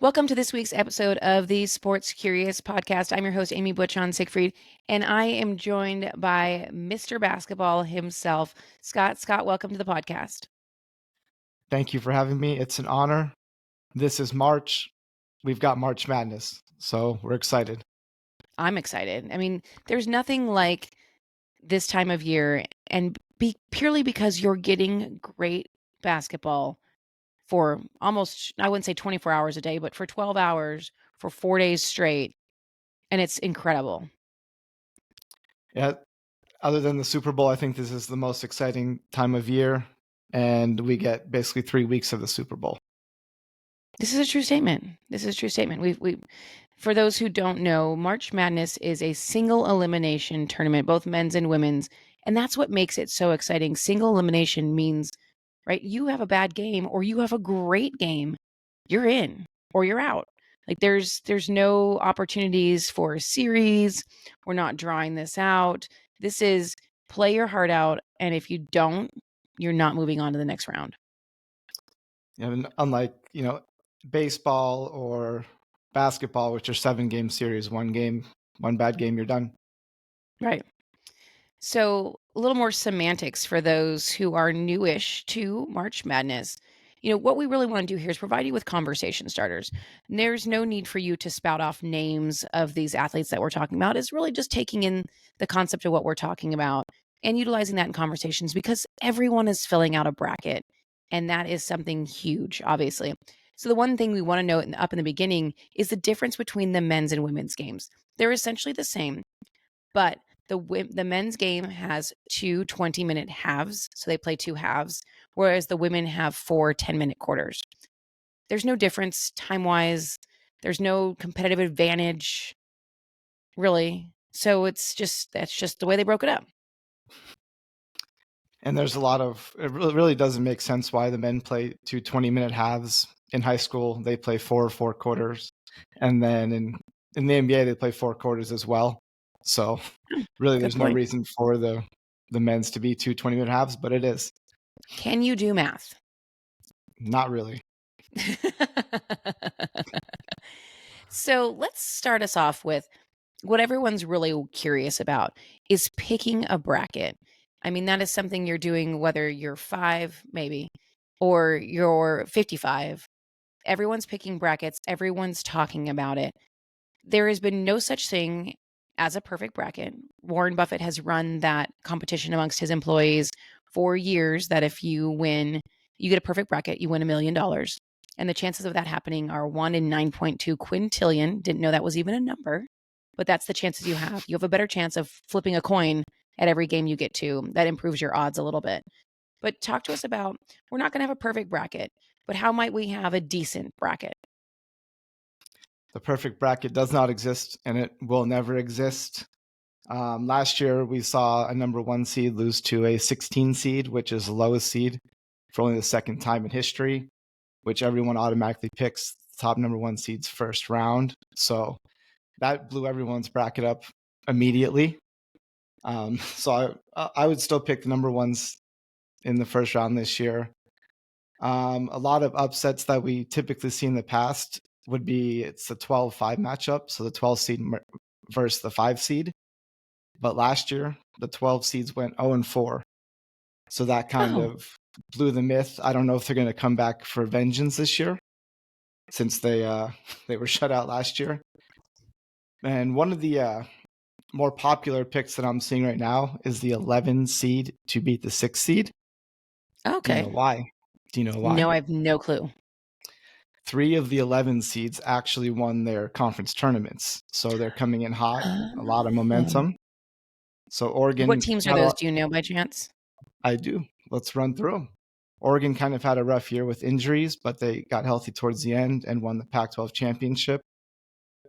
Welcome to this week's episode of the Sports Curious podcast. I'm your host, Amy Butchon-Siegfried, and I am joined by Mr. Basketball himself, Scott. Scott, welcome to the podcast. Thank you for having me. It's an honor. This is March. We've got March Madness, so we're excited. I'm excited. I mean, there's nothing like this time of year, and purely because you're getting great basketball for almost, I wouldn't say 24 hours a day, but for 12 hours for 4 days straight, and it's incredible. Yeah, other than the Super Bowl, I think this is the most exciting time of year, and we get basically 3 weeks of the Super Bowl. This is a true statement. We for those who don't know, March Madness is a single elimination tournament, both men's and women's, and that's what makes it so exciting. Single elimination means, right, you have a bad game or you have a great game, you're in or you're out. Like there's no opportunities for a series. We're not drawing this out. This is play your heart out, and if you don't, you're not moving on to the next round. And unlike, baseball or basketball, which are 7-game series, one bad game, you're done. Right. So, a little more semantics for those who are newish to March Madness. What we really want to do here is provide you with conversation starters. There's no need for you to spout off names of these athletes that we're talking about. It's really just taking in the concept of what we're talking about and utilizing that in conversations because everyone is filling out a bracket. And that is something huge, obviously. So, the one thing we want to note up in the beginning is the difference between the men's and women's games. They're essentially the same, but the men's game has two 20-minute halves, so they play two halves, whereas the women have 4 10-minute quarters. There's no difference time-wise. There's no competitive advantage, really. So that's just the way they broke it up. And there's it really doesn't make sense why the men play two 20-minute halves. In high school, they play four quarters. And then in the NBA, they play 4 quarters as well. So really, there's no reason for the men's to be two 20-minute halves, but it is. Can you do math? Not really. So let's start us off with what everyone's really curious about is picking a bracket. I mean, that is something you're doing whether you're 5, maybe, or you're 55. Everyone's picking brackets. Everyone's talking about it. There has been no such thing as a perfect bracket. Warren Buffett has run that competition amongst his employees for years that if you win, you get a perfect bracket, you win $1 million. And the chances of that happening are 1 in 9.2 quintillion. Didn't know that was even a number, but that's the chances you have. You have a better chance of flipping a coin at every game you get to. That improves your odds a little bit. But talk to us about, we're not going to have a perfect bracket, but how might we have a decent bracket? The perfect bracket does not exist, and it will never exist. Last year, we saw a number 1 seed lose to a 16 seed, which is the lowest seed for only the second time in history, which everyone automatically picks top number 1 seeds first round. So that blew everyone's bracket up immediately. So I would still pick the number 1s in the first round this year. A lot of upsets that we typically see in the past would be it's a 12-5 matchup, so the 12 seed versus the 5 seed. But last year, the 12 seeds went 0-4. So that kind of blew the myth. I don't know if they're going to come back for vengeance this year since they were shut out last year. And one of the more popular picks that I'm seeing right now is the 11 seed to beat the 6 seed. Okay. Do you know why? No, I have no clue. 3 of the 11 seeds actually won their conference tournaments. So they're coming in hot, a lot of momentum. So Oregon... What teams are those? Do you know by chance? I do. Let's run through them. Oregon kind of had a rough year with injuries, but they got healthy towards the end and won the Pac-12 championship.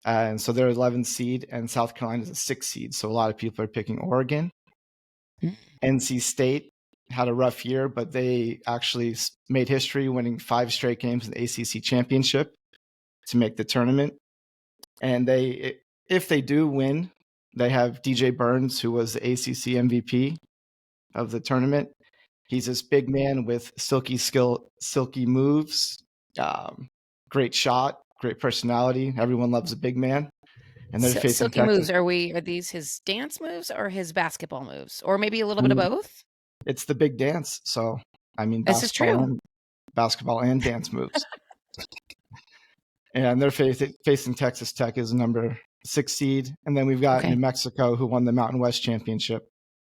And so they're 11 seed, and South Carolina is a 6 seed. So a lot of people are picking Oregon. NC State had a rough year, but they actually made history, winning 5 straight games in the ACC championship to make the tournament. And if they do win, they have DJ Burns, who was the ACC MVP of the tournament. He's this big man with silky moves, great shot, great personality. Everyone loves a big man. And they're facing Silky Texas. moves. Are these his dance moves or his basketball moves, or maybe a little I bit of mean, both? it's the big dance. So, I mean, This is true. basketball and dance moves. And they're facing Texas Tech as number 6 seed. And then we've got Okay. New Mexico, who won the Mountain West Championship.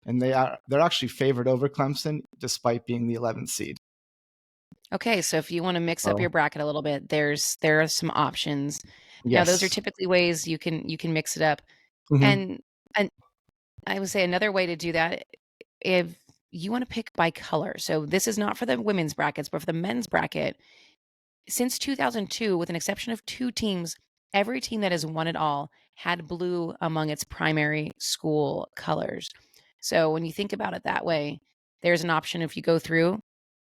And they're actually favored over Clemson, despite being the 11th seed. Okay, so if you want to mix up So, your bracket a little bit, there are some options. Now, those are yes. typically ways you can mix it up. Mm-hmm. And I would say another way to do that, if you want to pick by color. So this is not for the women's brackets, but for the men's bracket. Since 2002, with an exception of 2 teams, every team that has won it all had blue among its primary school colors. So when you think about it that way, there's an option if you go through,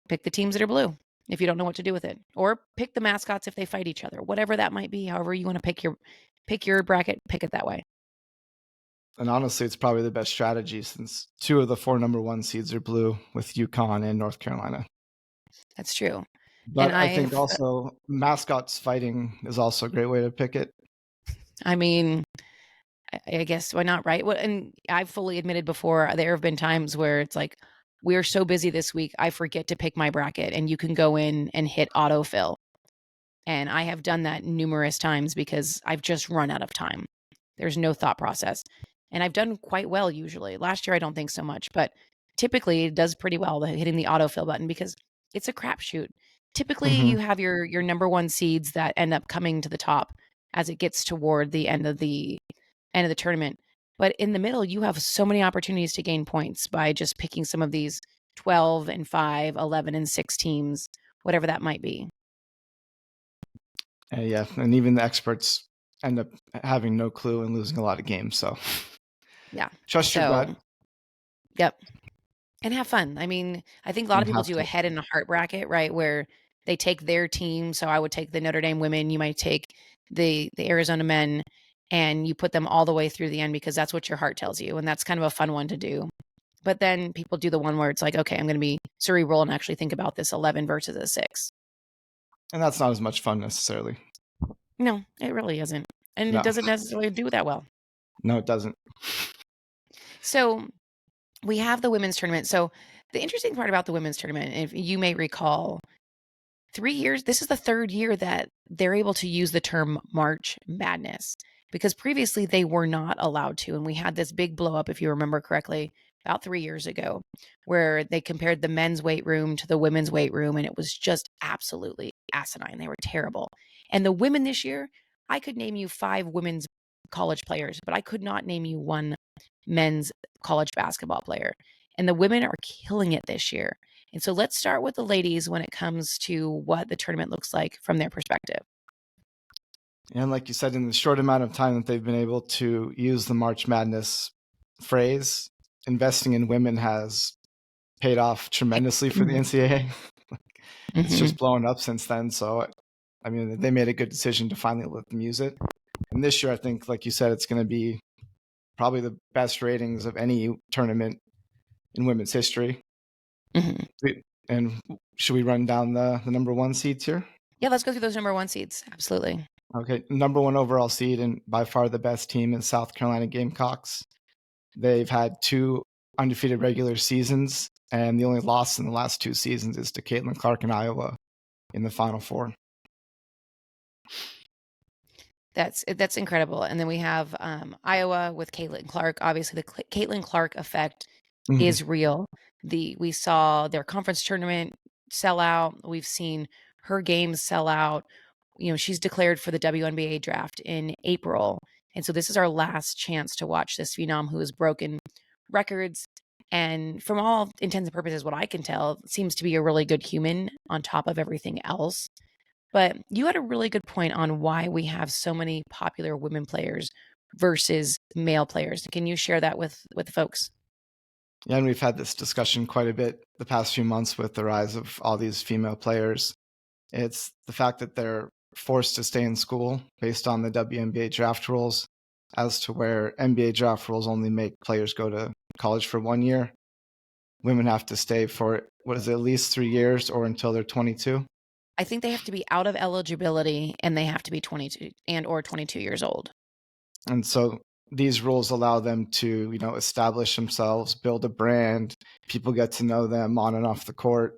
pick the teams that are blue if you don't know what to do with it, or pick the mascots if they fight each other, whatever that might be. However you want to pick your bracket, pick it that way. And honestly, it's probably the best strategy since 2 of the 4 number 1 seeds are blue with UConn and North Carolina. That's true. And But I think also mascots fighting is also a great way to pick it. I mean, I guess why not, right? Well, and I've fully admitted before there have been times where it's like we're so busy this week, I forget to pick my bracket, and you can go in and hit autofill. And I have done that numerous times because I've just run out of time. There's no thought process. And I've done quite well usually. Last year, I don't think so much, but typically it does pretty well hitting the autofill button because it's a crapshoot. Typically, Mm-hmm. you have your number 1 seeds that end up coming to the top as it gets toward the end of the tournament. But in the middle, you have so many opportunities to gain points by just picking some of these 12 and 5, 11 and 6 teams, whatever that might be. Yeah, and even the experts end up having no clue and losing a lot of games. So, Yeah. trust your gut Yep. And have fun. I mean, I think a lot of and people have do a to. head and a heart bracket, right? Where they take their team. So I would take the Notre Dame women. You might take the Arizona men, and you put them all the way through the end because that's what your heart tells you. And that's kind of a fun one to do. But then people do the one where it's like, okay, I'm going to be cerebral and actually think about this 11 versus a 6. And that's not as much fun necessarily. No, it really isn't. And No. it doesn't necessarily do that well. No, it doesn't. So we have the women's tournament. So the interesting part about the women's tournament, if you may recall, 3 years, this is the 3rd year that they're able to use the term March Madness because previously they were not allowed to. And we had this big blow up, if you remember correctly, about 3 years ago, where they compared the men's weight room to the women's weight room. And it was just absolutely asinine. They were terrible. And the women this year, I could name you 5 women's college players, but I could not name you 1 men's college basketball player. And the women are killing it this year. And so let's start with the ladies when it comes to what the tournament looks like from their perspective. And like you said, in the short amount of time that they've been able to use the March Madness phrase, investing in women has paid off tremendously for the NCAA. It's just blown up since then. So, I mean, they made a good decision to finally let them use it. And this year, I think, like you said, it's going to be probably the best ratings of any tournament in women's history. And should we run down the number 1 seeds here? Yeah, let's go through those number 1 seeds. Absolutely. Okay, number 1 overall seed and by far the best team is South Carolina Gamecocks. They've had 2 undefeated regular seasons, and the only loss in the last 2 seasons is to Caitlin Clark in Iowa in the Final Four. That's incredible. And then we have Iowa with Caitlin Clark. Obviously, the Caitlin Clark effect is real. We saw their conference tournament sell out. We've seen her games sell out. You know, she's declared for the WNBA draft in April. And so this is our last chance to watch this phenom who has broken records. And from all intents and purposes, what I can tell, seems to be a really good human on top of everything else. But you had a really good point on why we have so many popular women players versus male players. Can you share that with the folks? Yeah, and we've had this discussion quite a bit the past few months with the rise of all these female players. It's the fact that they're forced to stay in school based on the WNBA draft rules, as to where NBA draft rules only make players go to college for 1 year. Women have to stay for, what is it, at least 3 years or until they're 22. I think they have to be out of eligibility and they have to be 22 and or 22 years old. And so these rules allow them to, establish themselves, build a brand. People get to know them on and off the court.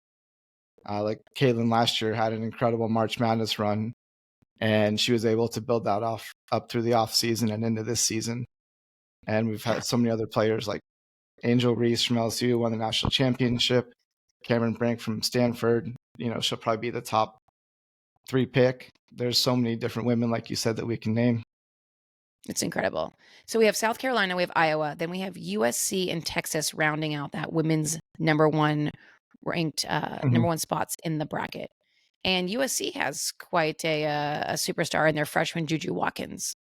Like Caitlin last year had an incredible March Madness run, and she was able to build that up through the off season and into this season. And we've Yeah, had so many other players like Angel Reese from LSU won the national championship. Cameron Brink from Stanford, she'll probably be the top 3 pick. There's so many different women, like you said, that we can name. it's incredible. So we have South Carolina, we have Iowa, then we have USC and Texas rounding out that women's number one ranked Mhm. number one spots in the bracket. And USC has quite a superstar in their freshman Juju Watkins.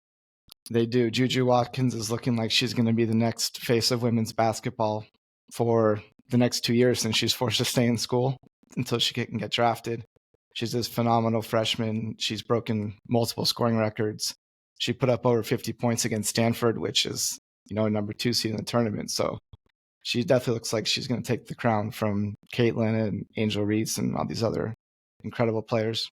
They do. Juju Watkins is looking like she's going to be the next face of women's basketball for the next 2 years since she's forced to stay in school until she can get drafted. She's this phenomenal freshman. She's broken multiple scoring records. She put up over 50 points against Stanford, which is, a number 2 seed in the tournament. So she definitely looks like she's going to take the crown from Caitlin and Angel Reese and all these other incredible players.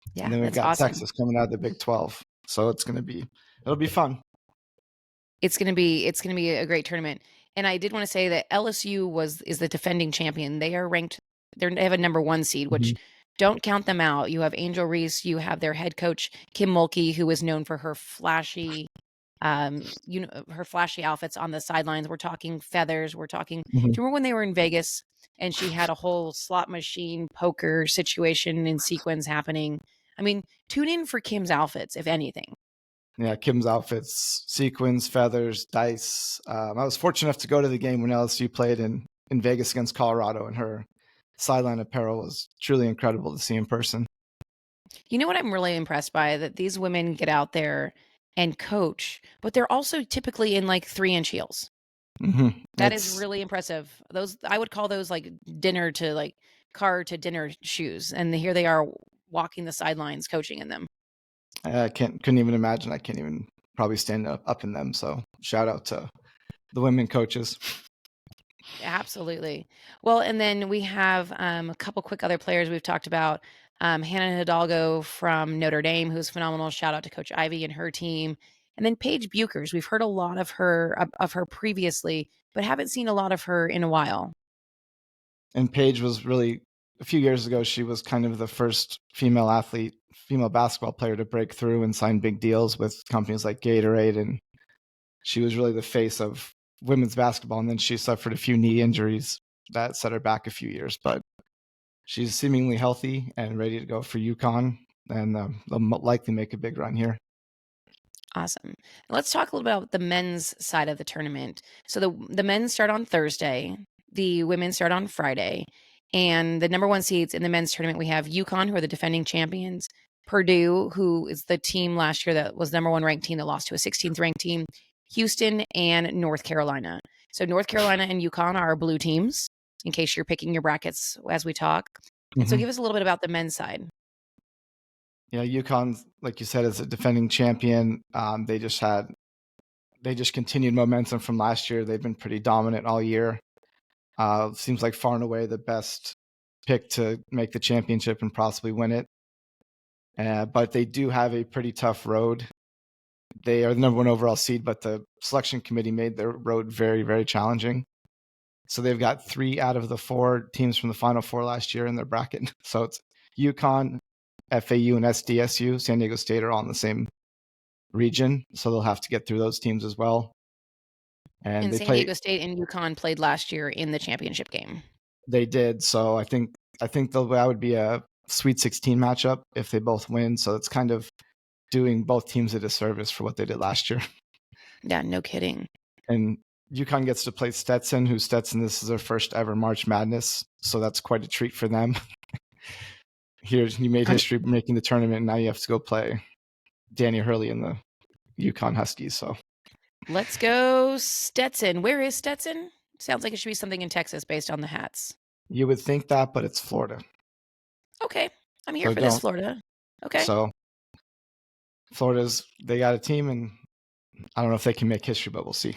And Yeah, then we've that's got awesome. Texas coming out of the Big 12. So it'll be fun. It's gonna be a great tournament. And I did want to say that LSU is the defending champion. They are ranked. They have a number one seed, which Mhm. don't count them out. You have Angel Reese. You have their head coach Kim Mulkey, who is known for her flashy, her flashy outfits on the sidelines. We're talking feathers. We're talking. Do Mhm. you remember when they were in Vegas and she had a whole slot machine poker situation in sequence happening? I mean, tune in for Kim's outfits, if anything. Yeah, Kim's outfits, sequins, feathers, dice. I was fortunate enough to go to the game when LSU played in Vegas against Colorado, and her sideline apparel was truly incredible to see in person. You know what I'm really impressed by? That these women get out there and coach, but they're also typically in like 3-inch heels. That is It's really impressive. Those I would call those like dinner to like car to dinner shoes. And here they are walking the sidelines coaching in them. I couldn't even imagine. I can't even probably stand up in them. So shout out to the women coaches. Absolutely. Well, and then we have a couple quick other players we've talked about. Hannah Hidalgo from Notre Dame, who's phenomenal. Shout out to Coach Ivy and her team. And then Paige Buchers. We've heard a lot of her previously, but haven't seen a lot of her in a while. And Paige was really a few years ago. She was kind of the first female athlete, female basketball player to break through and sign big deals with companies like Gatorade, and she was really the face of women's basketball. And then she suffered a few knee injuries that set her back a few years, but she's seemingly healthy and ready to go for UConn, and they'll likely make a big run here. Awesome. Let's talk a little bit about the men's side of the tournament. So the men start on Thursday, the women start on Friday, and the number one seeds in the men's tournament we have UConn, who are the defending champions, Purdue, who is the team last year that was number one ranked team that lost to a 16th ranked team, Houston, and North Carolina. So North Carolina and UConn are blue teams, in case you're picking your brackets as we talk. And so Mm-hmm. give us a little bit about the men's side. Yeah, UConn, like you said, is a defending champion. They just continued momentum from last year. They've been pretty dominant all year. Seems like far and away the best pick to make the championship and possibly win it. But they do have a pretty tough road. They are the number one overall seed, but the selection committee made their road very, very challenging. So they've got 3 out of the 4 teams from the Final Four last year in their bracket. So it's UConn, FAU, and SDSU. San Diego State are all in the same region, so they'll have to get through those teams as well. And And they San play. Diego State and UConn played last year in the championship game. They did. So I think that would be a Sweet 16 matchup if they both win. So it's kind of doing both teams a disservice for what they did last year. Yeah, no kidding. And UConn gets to play Stetson, who Stetson, this is their first ever March Madness. So that's quite a treat for them. Here, you made I'm history making the tournament, and now you have to go play Danny Hurley and the UConn Huskies. So Let's go Stetson. Where is Stetson? Sounds like it should be something in Texas based on the hats. you would think that, but it's Florida. Okay. I'm here So for this, don't. Florida. Okay. So they got a team, and I don't know if they can make history, but we'll see.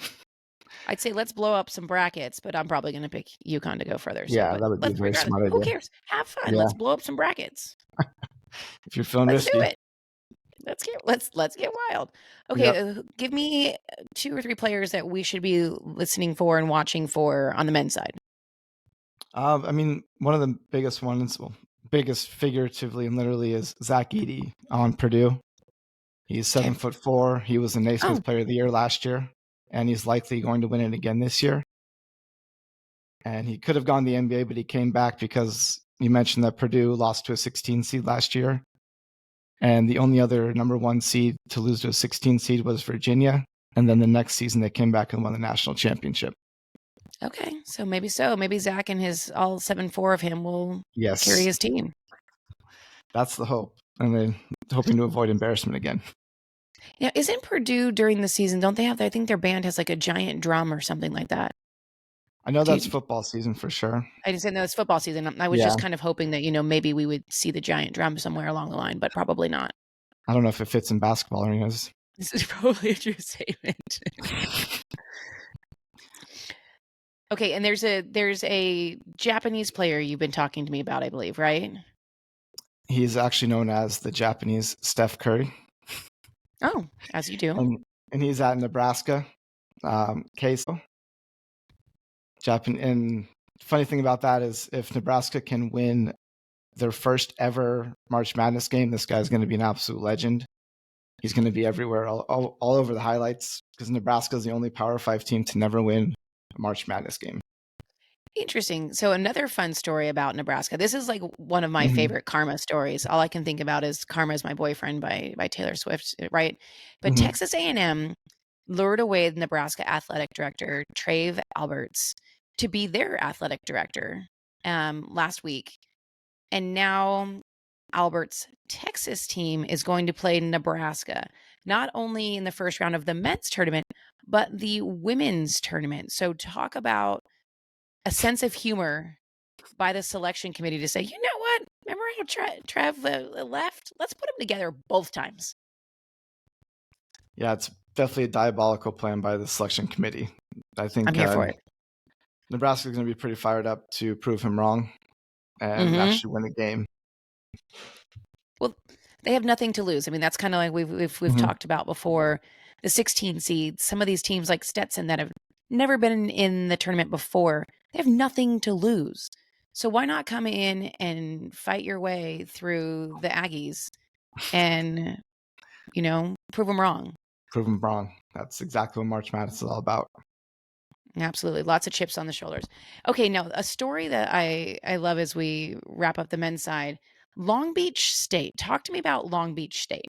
I'd say let's blow up some brackets, but I'm probably going to pick UConn to go further. So, Yeah, but that would be a let's very regardless, smart who idea. cares? Have fun. Yeah. Let's blow up some brackets. if you're feeling Let's do risky. it. Let's get wild. Okay, Yep. give me 2 or 3 players that we should be listening for and watching for on the men's side. I mean, one of the biggest ones, well, biggest figuratively and literally, is Zach Edey on Purdue. He's Okay. 7'4". He was the Oh, Naismith Player of the Year last year, and he's likely going to win it again this year. And he could have gone to the NBA, but he came back because you mentioned that Purdue lost to a 16 seed last year. And the only other number 1 seed to lose to a 16 seed was Virginia. And then the next season, they came back and won the national championship. okay. So. Maybe Zach and his all 7'4" of him will carry Yes, his team. that's the hope. And they're hoping to avoid embarrassment again. Yeah, isn't Purdue during the season, don't they have, I think their band has like a giant drum or something like that. I know Do that's you, football season for sure. I didn't say no, it's football season. I was Yeah. just kind of hoping that, maybe we would see the giant drum somewhere along the line, but probably not. I don't know if it fits in basketball arenas. This is probably a true statement. Okay, and there's a Japanese player you've been talking to me about, I believe, right? He's actually known as the Japanese Steph Curry. Oh, as you do. And he's at Nebraska. Queso. Japan. And funny thing about that is if Nebraska can win their first ever March Madness game, this guy's going to be an absolute legend. He's going to be everywhere, all over the highlights, because Nebraska is the only Power 5 team to never win a March Madness game. Interesting. So another fun story about Nebraska. This is like one of my favorite Karma stories. All I can think about is "Karma Is My Boyfriend" by Taylor Swift, right? But Texas A&M lured away the Nebraska athletic director, Trave Alberts, to be their athletic director last week. And now Albert's Texas team is going to play Nebraska, not only in the first round of the men's tournament, but the women's tournament. So talk about a sense of humor by the selection committee to say, you know what? Remember how Trev left? Let's put them together both times. Yeah, it's definitely a diabolical plan by the selection committee. I think I'm here for it. Nebraska's going to be pretty fired up to prove him wrong and actually win the game. Well, they have nothing to lose. I mean, that's kind of like we've talked about before. The 16 seeds, some of these teams like Stetson that have never been in the tournament before, they have nothing to lose. So why not come in and fight your way through the Aggies and, prove them wrong? Prove them wrong. That's exactly what March Madness is all about. Absolutely. Lots of chips on the shoulders. Okay, now a story that I love as we wrap up the men's side. Long Beach State. Talk to me about Long Beach State.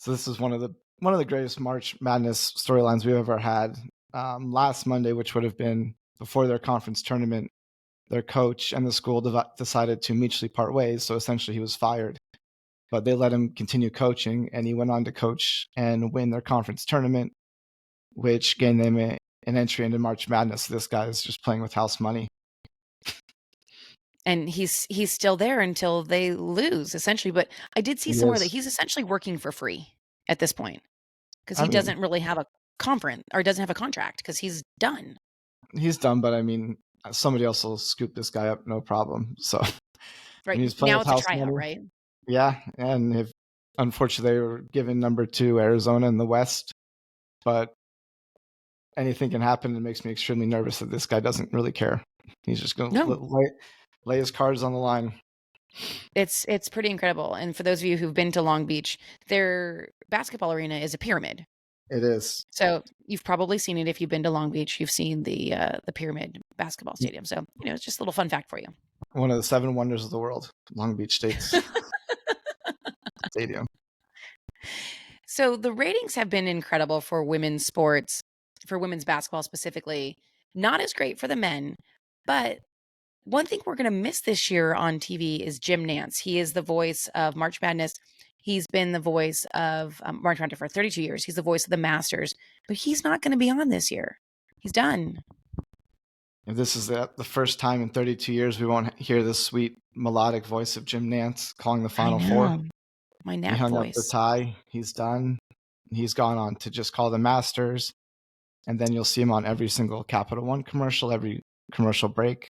So this is one of the greatest March Madness storylines we've ever had. Last Monday, which would have been before their conference tournament, their coach and the school decided to mutually part ways. So essentially, he was fired, but they let him continue coaching, and he went on to coach and win their conference tournament, which gained them an entry into March Madness. This guy is just playing with house money. And he's still there until they lose, essentially. But I did see somewhere that he's essentially working for free at this point because he doesn't really have a conference or doesn't have a contract because he's done. He's done, but I mean, somebody else will scoop this guy up, no problem. So Right he's playing now, with it's a house tryout, money. right? Yeah, and unfortunately, they were given number 2 Arizona in the West, but anything can happen. It makes me extremely nervous that this guy doesn't really care. He's just going to lay his cards on the line. It's pretty incredible. And for those of you who've been to Long Beach, their basketball arena is a pyramid. It is. So you've probably seen it if you've been to Long Beach. You've seen the pyramid basketball stadium. So it's just a little fun fact for you. One of the 7 wonders of the world, Long Beach State's stadium. So the ratings have been incredible for women's sports, for women's basketball specifically. Not as great for the men, but one thing we're going to miss this year on TV is Jim Nantz. He is the voice of March Madness. He's been the voice of March Madness for 32 years. He's the voice of the Masters, but he's not going to be on this year. He's done. If this is the first time in 32 years we won't hear the sweet melodic voice of Jim Nantz calling the Final Four. My nap He hung voice. up the tie. He's done. He's gone on to just call the Masters, and then you'll see him on every single Capital One commercial, every commercial break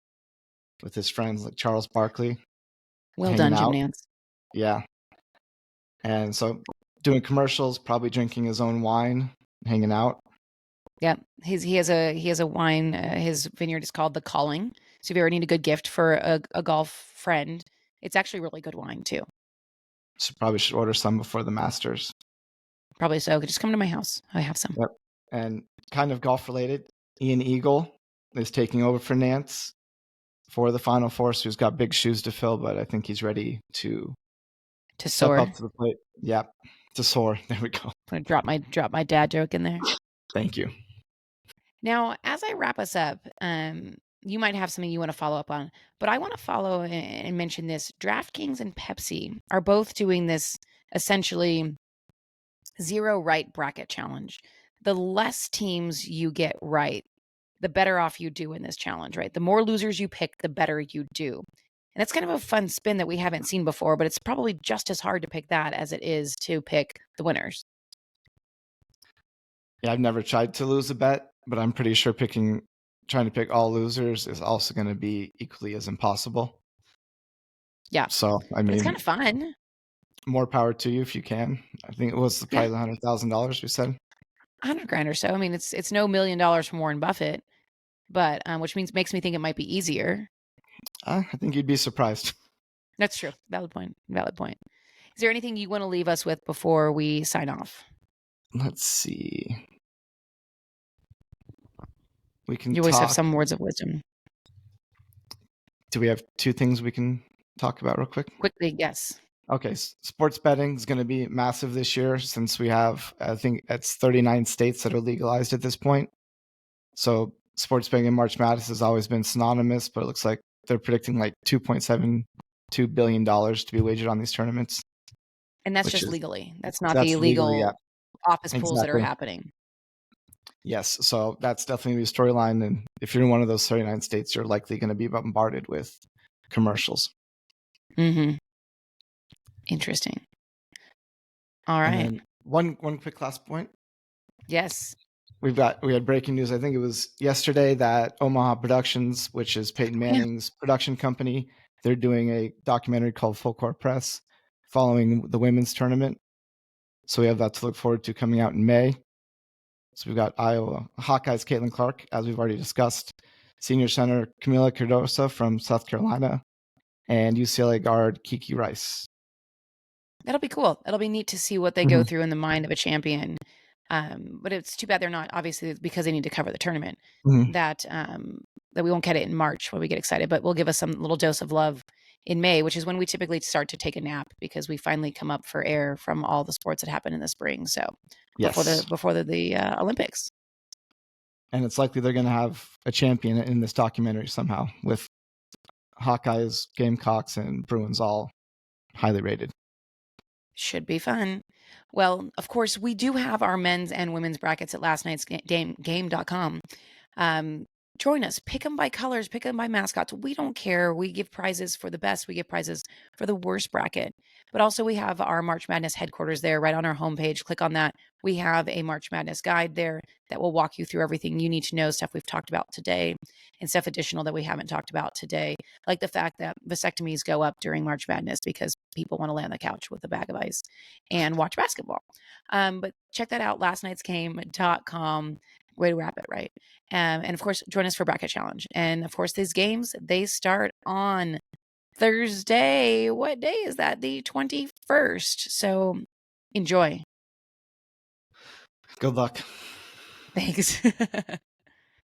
with his friends like Charles Barkley. Well done, Jim Nantz. Yeah. And so doing commercials, probably drinking his own wine, hanging out. Yep. He has a wine. His vineyard is called The Calling. So if you ever need a good gift for a golf friend, it's actually really good wine too. So probably should order some before the Masters. Probably so. Just come to my house. I have some. Yep. And kind of golf related, Ian Eagle is taking over for Nantz for the Final Four. So he's got big shoes to fill, but I think he's ready to To step soar. up to the plate. Yep. To soar. There we go. I'm gonna drop my dad joke in there. Thank you. Now, as I wrap us up, you might have something you want to follow up on, but I want to follow and mention this. DraftKings and Pepsi are both doing this essentially zero right bracket challenge. The less teams you get right, the better off you do in this challenge, right? The more losers you pick, the better you do. And it's kind of a fun spin that we haven't seen before, but it's probably just as hard to pick that as it is to pick the winners. Yeah, I've never tried to lose a bet, but I'm pretty sure trying to pick all losers is also going to be equally as impossible. Yeah. So, I But it's mean, kind of fun. more power to you if you can. I think it was Yeah. probably $100,000 we said. 100 grand or so. I mean, it's no $1 million from Warren Buffett, but which makes me think it might be easier. I think you'd be surprised. That's true. Valid point. Valid point. Is there anything you want to leave us with before we sign off? Let's see. We can You always have talk. some words of wisdom. Do we have two things we can talk about real quick? Quickly, yes. Okay, sports betting is going to be massive this year since we have, I think it's 39 states that are legalized at this point. So sports betting in March Madness has always been synonymous, but it looks like they're predicting like $2.72 billion to be wagered on these tournaments. And that's just legally. That's not the That's legally, yeah, illegal office pools that are exactly. happening. Yes, so that's definitely a storyline. And if you're in one of those 39 states, you're likely going to be bombarded with commercials. Mm-hmm. Interesting. All right. And then one quick last point. Yes. We had breaking news. I think it was yesterday that Omaha Productions, which is Peyton Manning's production company, they're doing a documentary called Full Court Press following the women's tournament. So we have that to look forward to coming out in May. So we've got Iowa Hawkeyes Caitlin Clark, as we've already discussed, senior center Camila Cardoso from South Carolina, and UCLA guard Kiki Rice. That'll be cool. It'll be neat to see what they go through in the mind of a champion. But it's too bad they're not, obviously, because they need to cover the tournament, that we won't get it in March when we get excited, but we'll give us some little dose of love in May, which is when we typically start to take a nap because we finally come up for air from all the sports that happen in the spring. So before the Olympics. And it's likely they're going to have a champion in this documentary somehow, with Hawkeyes, Gamecocks, and Bruins all highly rated. Should be fun. Well, of course, we do have our men's and women's brackets at lastnightsgame.com. Join us. Pick them by colors. Pick them by mascots. We don't care. We give prizes for the best. We give prizes for the worst bracket. But also we have our March Madness headquarters there right on our homepage. Click on that. We have a March Madness guide there that will walk you through everything you need to know, stuff we've talked about today and stuff additional that we haven't talked about today, like the fact that vasectomies go up during March Madness because people want to lay on the couch with a bag of ice and watch basketball. But check that out, lastnightsgame.com. Way to wrap it, right? And of course, join us for Bracket Challenge. And of course, these games, they start on Thursday. What day is that? The 21st. So enjoy. Good luck. Thanks.